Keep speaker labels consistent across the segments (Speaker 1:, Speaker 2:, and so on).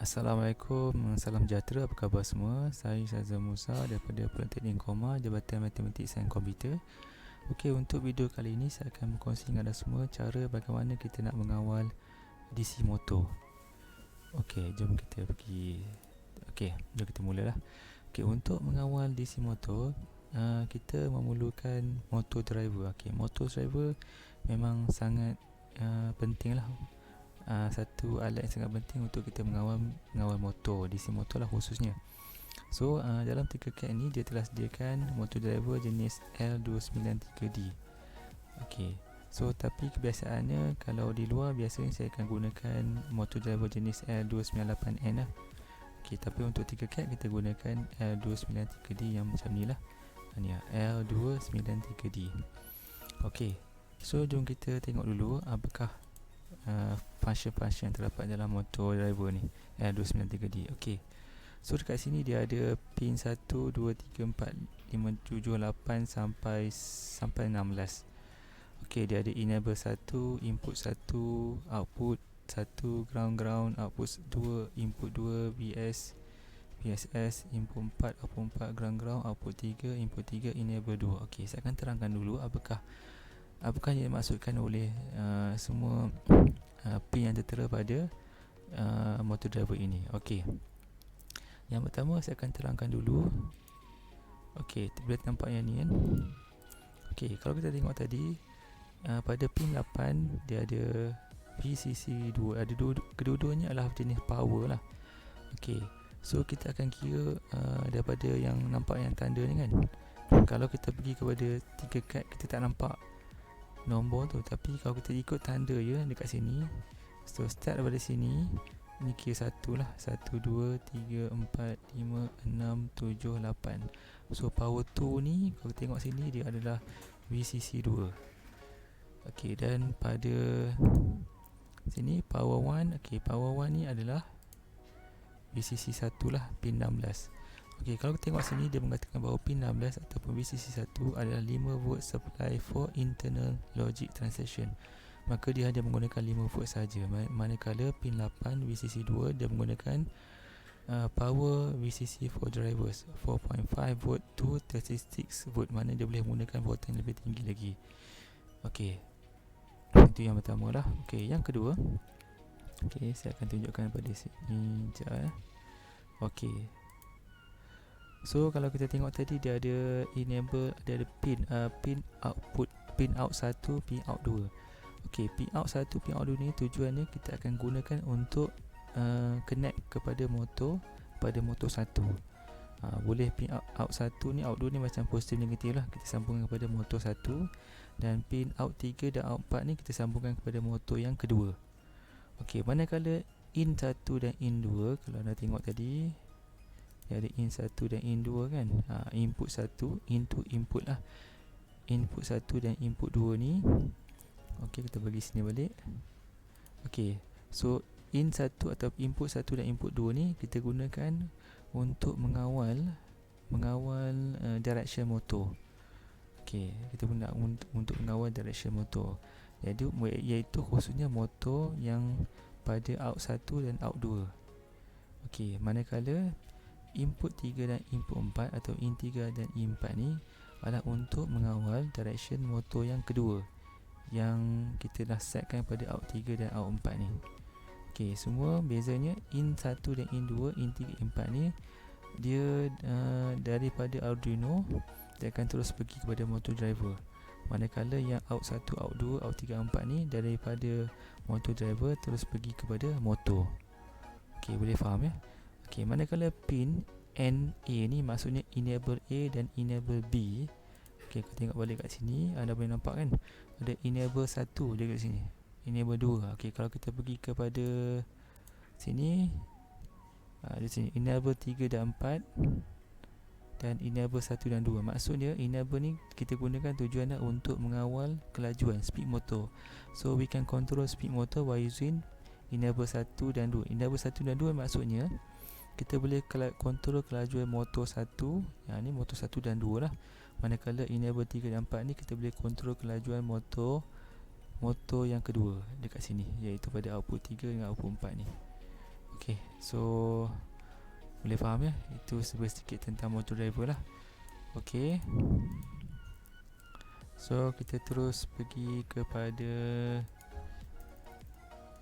Speaker 1: Assalamualaikum, salam sejahtera, apa khabar semua? Saya Syazal Musa daripada Politeknik Koma, Jabatan Matematik Sains Komputer. Okey, untuk video kali ini saya akan berkongsi dengan anda semua cara bagaimana kita nak mengawal DC motor. Okey, jom kita pergi. Jom kita mulalah. Okey, untuk mengawal DC motor, kita memerlukan motor driver. Okey, motor driver memang sangat penting lah. Satu alat yang sangat penting untuk kita mengawal motor, DC motor lah khususnya. So dalam Tinkercad ni dia telah sediakan motor driver jenis L293D. Okey. So tapi kebiasaannya kalau di luar biasanya saya akan gunakan motor driver jenis L298N lah. Okey, tapi untuk Tinkercad kita gunakan L293D yang macam ni lah. Ni L293D. Okey. So jom kita tengok dulu apakah function-function yang terdapat dalam motor driver ni L293D. Okey. So dekat sini dia ada pin 1 2 3 4 5 7 8 sampai 16. Okey, dia ada enable 1, input 1, output 1, ground, output 2, input 2, VSS, input 4, output 4, ground, output 3, input 3, enable 2. Okey, saya akan terangkan dulu apakah yang dimaksudkan oleh semua pin yang tertera pada motor driver ini. Okey. Yang pertama saya akan terangkan dulu. Okey, boleh nampak yang ni kan? Okey, kalau kita tengok tadi pada pin 8 dia ada VCC2, ada kedua-duanya adalah jenis power lah. Okey. So kita akan kira daripada yang nampak yang tanda ni kan. Kalau kita pergi kepada Tinkercad kita tak nampak nombor tu, tapi kalau kita ikut tanda je dekat sini, so start daripada sini, ni kira 1 lah, 1, 2, 3, 4, 5, 6, 7, 8. So power 2 ni kalau tengok sini dia adalah VCC2. Okey, dan pada sini power 1, okey, power 1 ni adalah VCC1 lah, pin 16. Okey, kalau kita tengok sini dia mengatakan bahawa pin 16 ataupun VCC1 adalah 5 volt supply for internal logic transition. Maka dia hanya menggunakan 5 volt saja. Manakala pin 8 VCC2 dia menggunakan power VCC for drivers 4.5 volt to 36 volt, mana dia boleh menggunakan voltage yang lebih tinggi lagi. Okey. Itu yang pertama lah. Okey, yang kedua. Okey, saya akan tunjukkan pada sini sekejap. Okey. So kalau kita tengok tadi dia ada enable, dia ada pin output, pin out 1, pin out 2. Okey, pin out 1, pin out 2 ni tujuannya kita akan gunakan untuk connect kepada motor pada motor 1. Boleh pin out 1 ni, out 2 ni macam positif negatif lah, kita sambungkan kepada motor 1, dan pin out 3 dan out 4 ni kita sambungkan kepada motor yang kedua. Okey, manakala in 1 dan in 2, kalau anda tengok tadi dia ada in 1 dan in 2 kan. Input 1 into input lah, input 1 dan input 2 ni. Okey, kita bagi sini balik. Okey, so in 1 atau input 1 dan input 2 ni kita gunakan untuk mengawal direction motor. Okey, kita guna untuk mengawal direction motor, iaitu khususnya motor yang pada out 1 dan out 2. Okey, manakala input 3 dan input 4 atau in 3 dan in 4 ni adalah untuk mengawal direction motor yang kedua yang kita dah setkan pada out 3 dan out 4 ni. Okey, semua bezanya in 1 dan in 2, in 3, in 4 ni dia daripada Arduino dia akan terus pergi kepada motor driver. Manakala yang out 1, out 2, out 3, out 4 ni daripada motor driver terus pergi kepada motor. Okey, boleh faham ya? Okey, manakala pin NA ni maksudnya enable A dan enable B. Okey, kita tengok balik kat sini, anda boleh nampak kan ada enable 1 dia kat sini, enable 2. Okey, kalau kita pergi kepada sini, di sini enable 3 dan 4 dan enable 1 dan 2. Maksudnya enable ni kita gunakan tujuannya untuk mengawal kelajuan speed motor. So we can control speed motor by using enable 1 dan 2. Enable 1 dan 2 maksudnya kita boleh kontrol kelajuan motor 1, yang ni motor 1 dan 2 lah. Manakala enable 3 dan 4 ni kita boleh kontrol kelajuan motor yang kedua dekat sini, iaitu pada output 3 dengan output 4 ni. Okay, so boleh faham ya? Itu sedikit tentang motor driver lah. Okay, so kita terus pergi kepada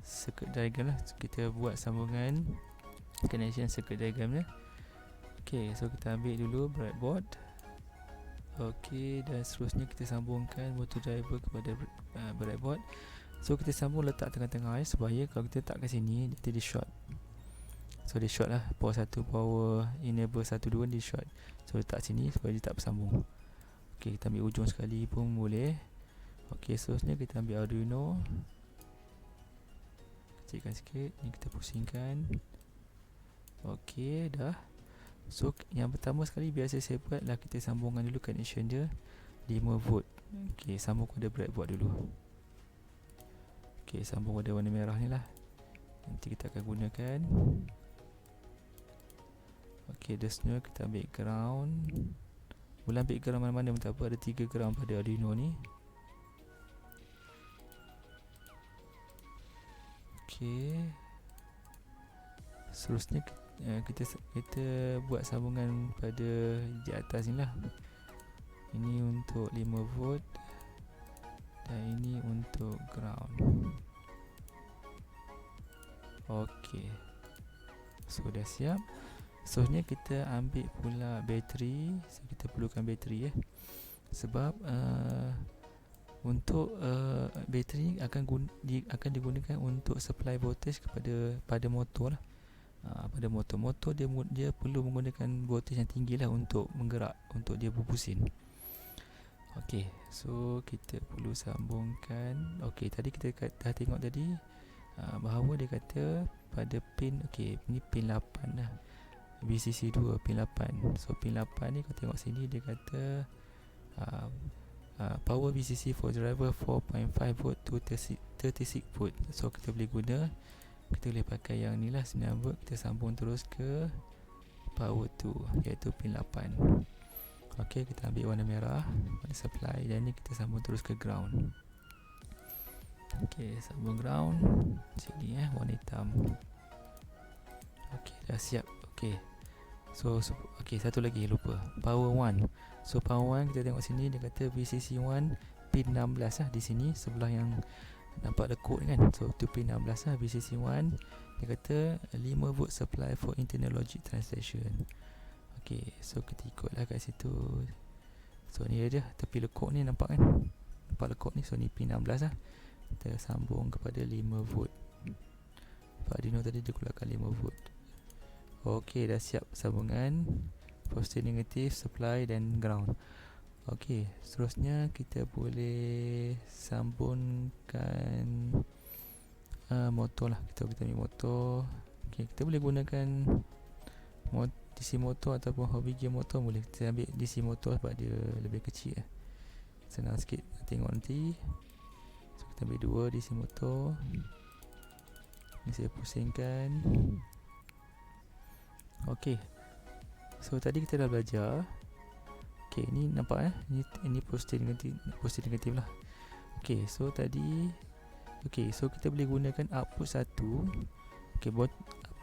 Speaker 1: circuit diagram lah. Kita buat sambungan connection circuit diagram lah. Okay, so kita ambil dulu breadboard. Okay, dan seterusnya kita sambungkan motor driver kepada breadboard. So kita sambung letak tengah-tengah supaya kalau kita letak kat sini dia short. So dia short lah, power 1, power enable 1, 2 dia short. So letak sini supaya dia tak bersambung. Okay, kita ambil ujung sekali pun boleh. Okay, seterusnya kita ambil Arduino, kecilkan sikit, ni kita pusingkan. Okay, dah. So yang pertama sekali biasa saya buat lah, kita sambungkan dulu connection dia 5V. Okay, sambung kepada breadboard dulu. Okay, sambung pada warna merah ni lah, nanti kita akan gunakan. Okay, seterusnya kita ambil ground. Boleh ambil ground mana-mana pun tak apa, ada 3 ground pada Arduino ni. Okay, seterusnya kita buat sambungan pada di atas ni lah. Ini untuk 5V dan ini untuk ground. Okay, so dah siap. Seterusnya kita ambil pula bateri. So kita perlukan bateri sebab untuk bateri akan digunakan untuk supply voltage pada motor lah. Pada motor dia perlu menggunakan voltage yang tinggi lah untuk menggerak, untuk dia berpusing. Okay, so kita perlu sambungkan. Okay, tadi kita dah tengok tadi bahawa dia kata pada pin, okay, ni pin 8 lah, VCC 2 pin 8. So pin 8 ni kalau tengok sini dia kata power VCC for driver 4.5V to 36V. So kita boleh guna, kita boleh pakai yang ni lah 9V. Kita sambung terus ke power 2 iaitu pin 8. Ok, kita ambil warna merah, warna supply, dan ni kita sambung terus ke ground. Ok, sambung ground sini warna hitam. Ok, dah siap. Ok, so ok, satu lagi lupa, power 1. So power 1 kita tengok sini dia kata VCC 1 pin 16 lah, di sini sebelah yang nampak ada code kan. So tu pin 16 lah, VCC 1. Dia kata 5V supply for internal logic translation. Ok, so kita ikutlah kat situ. So ni dia tepi lekuk ni, nampak kan, nampak lekuk ni. So ni pin 16 lah, kita sambung kepada 5V. Arduino tadi dia keluarkan 5V. Ok, dah siap sambungan positif, negatif, supply dan ground. Ok, seterusnya kita boleh sambungkan motor lah. Kita ambil motor. Ok, kita boleh gunakan DC motor ataupun hobby gear motor boleh. Kita ambil DC motor sebab dia lebih kecil senang sikit tengok nanti. So kita ambil 2 DC motor. Ni saya pusingkan. Ok, so tadi kita dah belajar. Ok, ni nampak ini positif negatif lah. Ok, so tadi, ok, so kita boleh gunakan output 1. Ok, output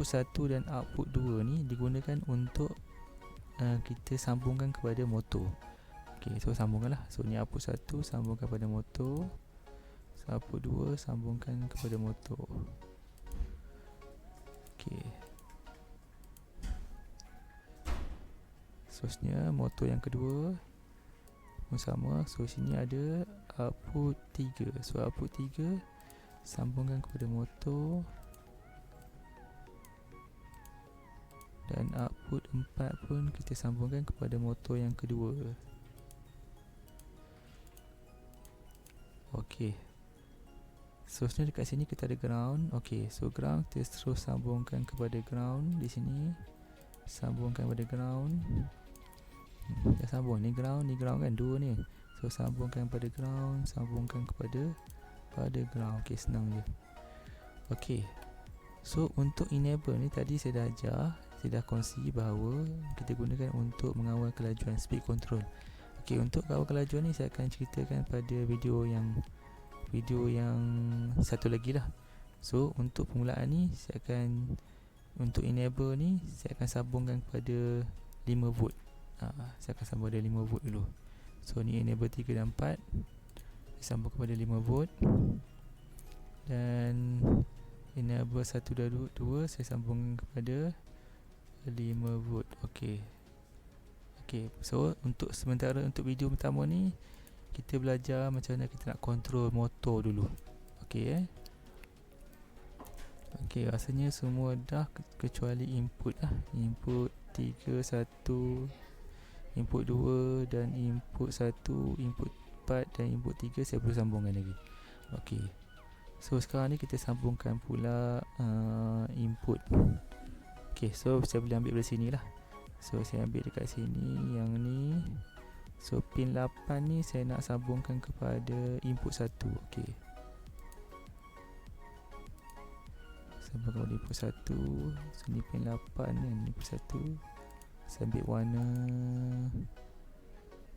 Speaker 1: 1 dan output 2 ni digunakan untuk kita sambungkan kepada motor. Ok, so sambungkan lah. So ni output 1 sambungkan kepada motor, so output 2 sambungkan kepada motor. Ok, seterusnya motor yang kedua pun sama. So sini ada output 3. So output 3 sambungkan kepada motor, dan output 4 pun kita sambungkan kepada motor yang kedua. Ok, seterusnya dekat sini kita ada ground. Ok, so ground kita terus sambungkan kepada ground. Di sini sambungkan kepada ground. Dah sambung, ni ground kan, dua ni. So sambungkan pada ground, sambungkan kepada ground. Ok, senang je. Ok, so untuk enable ni tadi saya dah ajar, saya dah kongsi bahawa kita gunakan untuk mengawal kelajuan, speed control. Ok, untuk kawal kelajuan ni saya akan ceritakan pada video yang satu lagi lah. So untuk permulaan ni saya akan untuk enable ni saya akan sambungkan kepada 5 volt. Saya akan sambung ada 5 volt dulu. So ni enable 3 dan 4, saya sambung kepada 5 volt. Dan enable 1 dan 2 saya sambung kepada 5 volt. Okey. So untuk sementara untuk video pertama ni kita belajar macam mana kita nak control motor dulu. Okey. Okey, rasanya semua dah kecuali input lah. Input 3, 1, input 2 dan input 1, input 4 dan input 3 saya perlu sambungkan lagi. Okey. So sekarang ni kita sambungkan pula input. Okey, so saya boleh ambil dari sini lah. So saya ambil dekat sini yang ni. So pin 8 ni saya nak sambungkan kepada input 1. Okey. Sambung kepada input 1. So ni pin 8 ni input 1. Saya ambil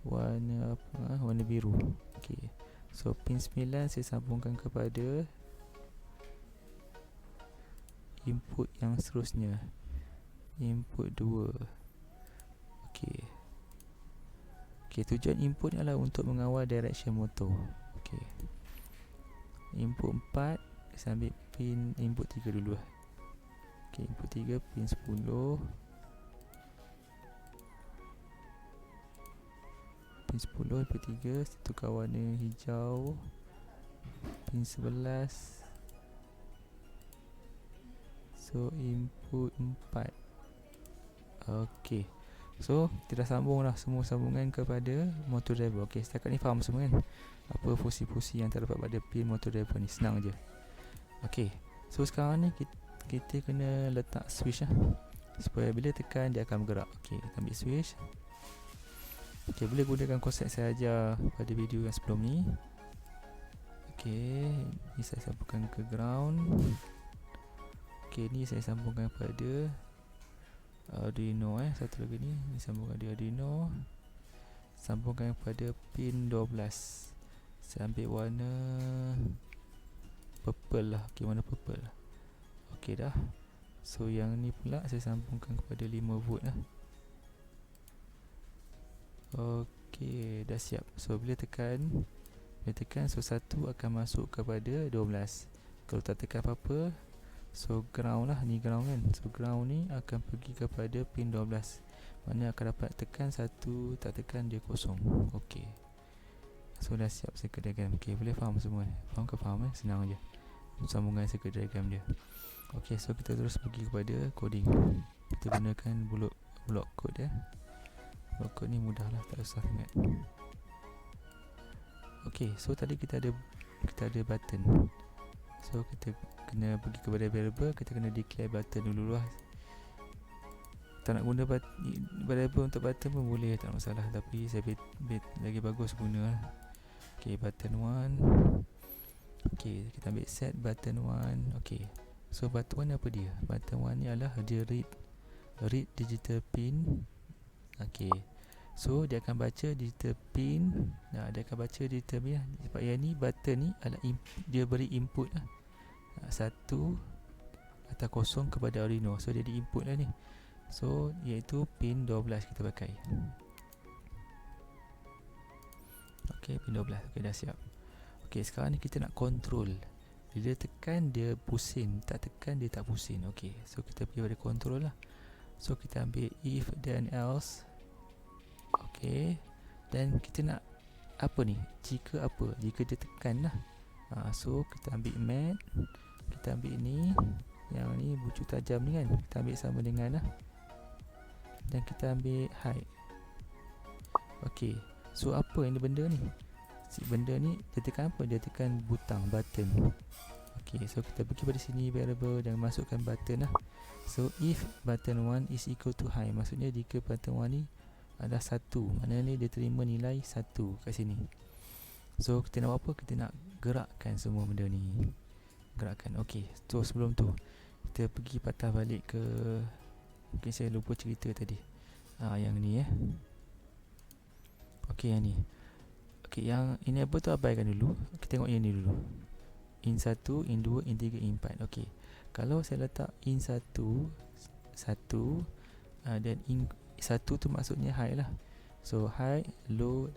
Speaker 1: warna biru. Okey. So pin 9 saya sambungkan kepada input yang seterusnya, input 2. Okey, tujuan input ni adalah untuk mengawal direction motor. Okey. Input 4 saya ambil pin input 3 dulu lah. Okey, input 3 pin 10. Pin 10 input 3 saya tukar warna hijau. Pin 11. So input 4. Okey. So kita dah sambung dah semua sambungan kepada motor driver. Okey, setakat ni faham semua kan apa fungsi-fungsi yang terdapat pada pin motor driver ni, senang je. Okey, so sekarang ni kita kena letak switch lah, supaya bila tekan dia akan bergerak. Okey, kita ambil switch. Okey, boleh gunakan konsep saya ajar pada video yang sebelum ni. Okey, ni saya sambungkan ke ground. Okey, ni saya sambungkan pada Arduino satu lagi ni sambungkan di Arduino, sambungkan pada pin 12. Saya ambil warna purple lah. Okey, warna purple. Okey dah. So yang ni pula saya sambungkan kepada 5 volt lah. Okey, dah siap. So bila tekan so 1 akan masuk kepada 12. Kalau tak tekan apa-apa, so ground lah, ni ground kan. So ground ni akan pergi kepada pin 12. Mana akan dapat tekan 1, tak tekan dia kosong. Okey. So dah siap circuit diagram. Okey, boleh faham semua ni? Faham ke faham senang je sambungan circuit diagram dia. Okey, so kita terus pergi kepada coding. Kita gunakan block code ya. Block code ni mudah lah, tak usah sangat. Okey, so tadi kita ada button. So kita kena pergi kepada variable, kita kena declare button dulu lah. Tak nak guna variable untuk button pun boleh, tak masalah. Tapi saya lagi bagus guna lah. Okay, button 1. Okay, kita ambil set button 1. Okay, so button 1 apa dia? Button 1 ni adalah dia read digital pin. Okay, so dia akan baca digital pin. Dia akan baca digital pin lah. Sebab yang ni button ni adalah dia beri input lah, 1 atau 0 kepada Arduino. So dia di input lah ni. So iaitu pin 12 kita pakai. Okey, pin 12. Okey, dah siap. Okey, sekarang ni kita nak control. Bila tekan dia pusing, tak tekan dia tak pusing. Okey, so kita pergi pada control lah. So kita ambil if then else. Okey, dan kita nak apa ni? Jika apa? Jika dia tekan lah. So kita ambil mat, kita ambil ni, yang ni bucu tajam ni kan, kita ambil sama dengan lah, dan kita ambil height. Okey, so apa ini benda ni? Si benda ni dia tekan apa? Dia tekan button. Okey, so kita pergi pada sini variable dan masukkan button lah. So if button 1 is equal to high, maksudnya jika button 1 ni adalah 1, maknanya ni dia terima nilai 1 kat sini. So kita nak buat apa? Kita nak gerakkan semua benda ni. Gerakkan. Okey, so sebelum tu kita pergi patah balik ke, mungkin saya lupa cerita tadi. Yang ni Okey, yang ni. Okey, yang enable tu abaikan dulu. Kita tengok yang ni dulu. in 1, in 2, in 3, in 4. Okey. Kalau saya letak in 1 dan in 1 tu maksudnya high lah. So high, low,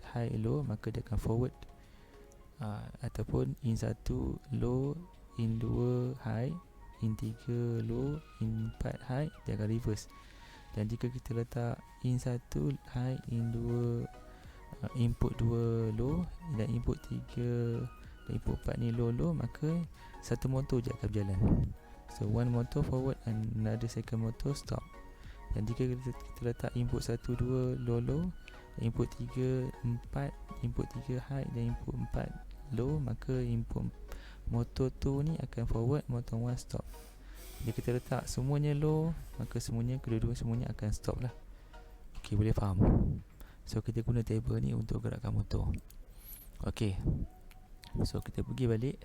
Speaker 1: maka dia akan forward. Ataupun in 1 low, in 2 high, in 3 low, in 4 high, dia akan reverse. Dan jika kita letak in 1 high, in 2 input 2 low dan input 3 dan input 4 ni low, maka satu motor je akan berjalan. So one motor forward and another second motor stop. Dan jika kita letak input 1, 2 low, input 3, 4, input 3 high dan input 4 low, maka input motor 2 ni akan forward, motor 1 stop. Jika kita letak semuanya low, maka kedua-dua semuanya akan stop lah. Okey, boleh faham? So kita guna table ni untuk gerakkan motor. Okey, so kita pergi balik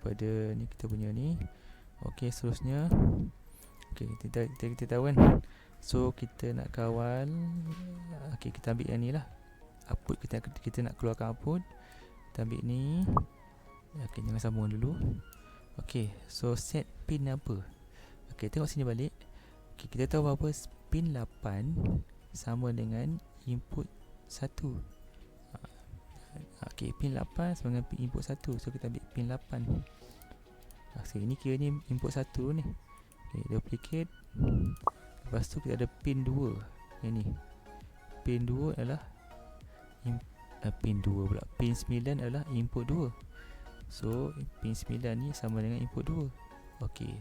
Speaker 1: pada ni, kita punya ni. Okey, seterusnya kita tahu kan. So kita nak kawal. Okey, kita ambil yang ni lah, output. Kita nak keluarkan output, kita ambil ni. Okey, jangan sambung dulu. Okey, so set pin apa? Okey, tengok sini balik. Okey, kita tahu bahawa pin 8 sama dengan input 1. Okey, pin 8 sama dengan input 1. So kita ambil pin 8. So ini kira ni input 1 ni. Okey, duplicate. Lepas tu kita ada pin 2. Yang ni. Pin 2 adalah pin 2 pula. Pin 9 adalah input 2. So pin 9 ni sama dengan input 2. Okey.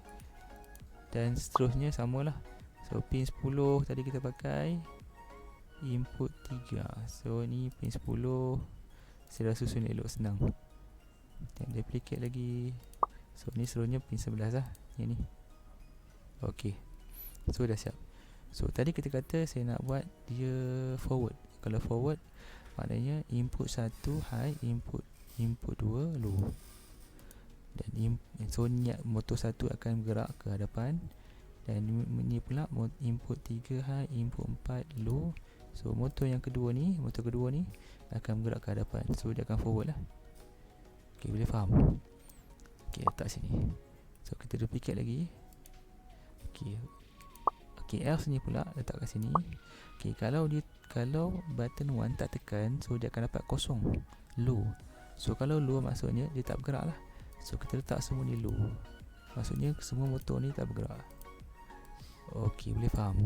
Speaker 1: Dan seterusnya samalah. So pin 10 tadi kita pakai input 3. So ni pin 10. Saya dah susun elok, senang. Dan duplicate lagi. So ni seterusnya pin 11 lah. Yang ni. Okey. So dah siap. So tadi kita kata saya nak buat dia forward. Kalau forward maknanya input 1 high, input 2 low. Dan so motor 1 akan bergerak ke hadapan. Dan ni pula input 3 high, input 4 low. So motor kedua ni akan bergerak ke hadapan. So dia akan forward lah. Okey, boleh faham? Okey, letak sini. So kita duplicate lagi. Okey, else ni pula letak kat sini. Okey, kalau button 1 tak tekan, so dia akan dapat kosong, low. So kalau low maksudnya dia tak bergerak lah. So kita letak semua ni low, maksudnya semua motor ni tak bergerak. Okey, boleh faham?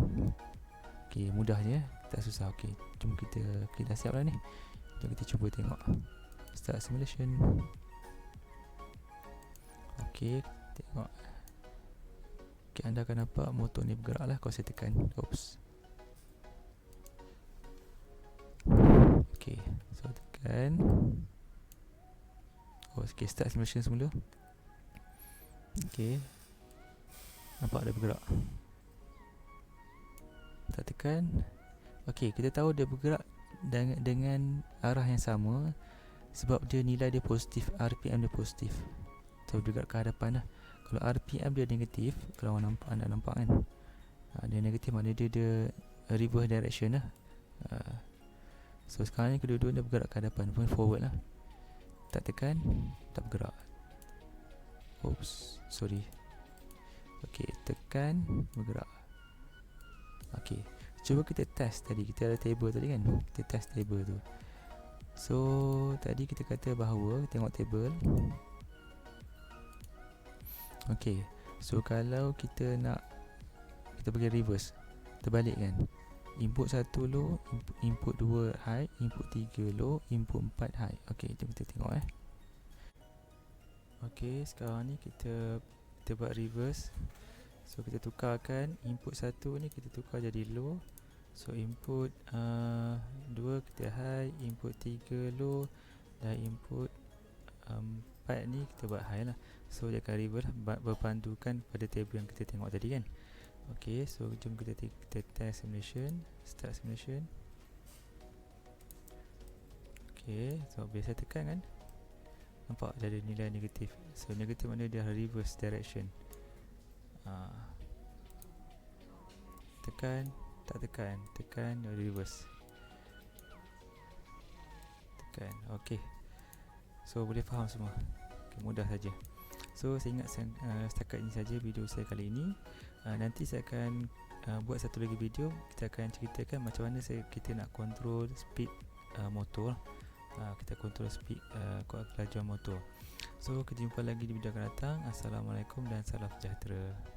Speaker 1: Okey, mudah je, tak susah. Okey, jom kita dah siap lah ni. Jom kita cuba tengok. Start simulation. Okey, tengok. Okey, anda akan nampak motor ni bergerak lah kalau saya tekan. Oops. Okey, so tekan. Okey, start simulation semula. Okey, nampak dia bergerak. Tak tekan. Okey, kita tahu dia bergerak dengan arah yang sama sebab dia nilai dia positif, RPM dia positif. So dia bergerak ke hadapan lah. Kalau RPM dia negatif, kalau anda nampak kan, dia negatif maknanya dia reverse direction lah. So sekarang ni kedua-dua dia bergerak ke hadapan, pun forward lah. Tak tekan, tak bergerak. Oops, sorry. Okey, tekan, bergerak. Okey, cuba kita test tadi. Kita ada table tadi kan, kita test table tu. So tadi kita kata bahawa, tengok table. Okey, so kalau kita bagi reverse, terbalik kan, input 1 low, input 2 high, input 3 low, input 4 high. Okey, jom kita tengok Okey, sekarang ni kita buat reverse. So kita tukarkan input 1 ni, kita tukar jadi low. So input 2 kita high, input 3 low, dan input 4 ni kita buat high lah. So dia akan reverse berpandukan pada table yang kita tengok tadi kan. Okey, so jom kita test simulation. Start simulation. Okey, so biasa tekan kan, nampak dia ada nilai negatif. So negatif maknanya dia reverse direction. Tekan, tak tekan, tekan, reverse. Tekan, okey. So boleh faham semua. Okay, mudah saja. So saya ingat setakat ini saja video saya kali ini. Nanti saya akan buat satu lagi video. Kita akan ceritakan macam mana kita nak control speed motor. Kita control speed kelajuan motor. So kita jumpa lagi di video akan datang. Assalamualaikum dan salam sejahtera.